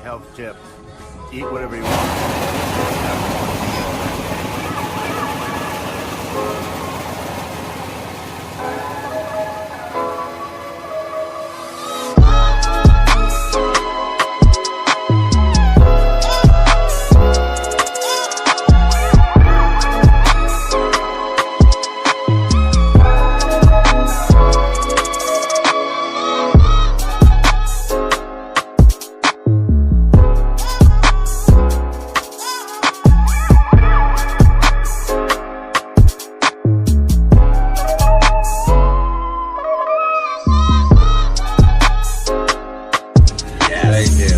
Health tip. Eat whatever you want.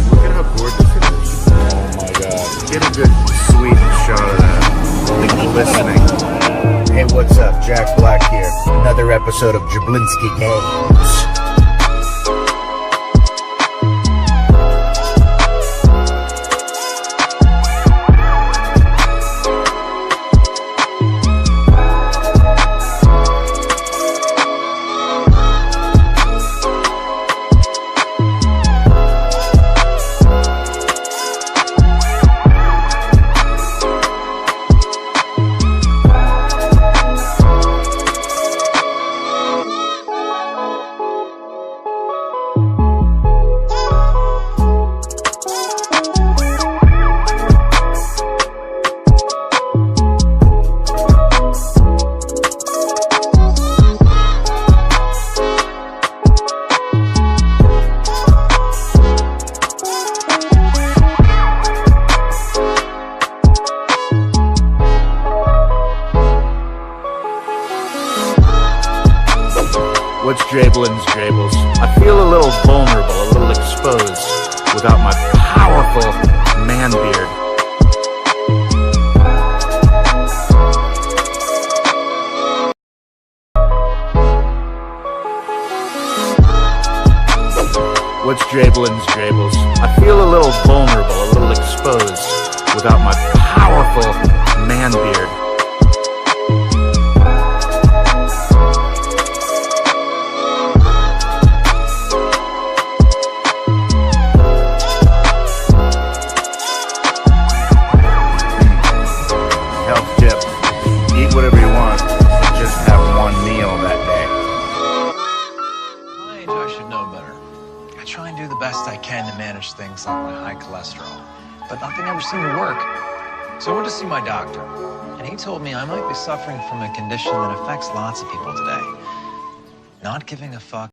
Look at how gorgeous it is. Oh my god. Get a good sweet shot of that. Listening. Hey, what's up? Jack Black here. Another episode of Jablinski Games. What's Drablin's Drables? I feel a little vulnerable, a little exposed, without my powerful man beard. What's Drablin's Drables? I feel a little vulnerable, a little exposed, without my powerful man beard. Health tip. Eat whatever you want, but just have one meal that day. My age, I should know better. I try and do the best I can to manage things like my high cholesterol, but nothing ever seemed to work. So I went to see my doctor, and he told me I might be suffering from a condition that affects lots of people today. Not giving a fuck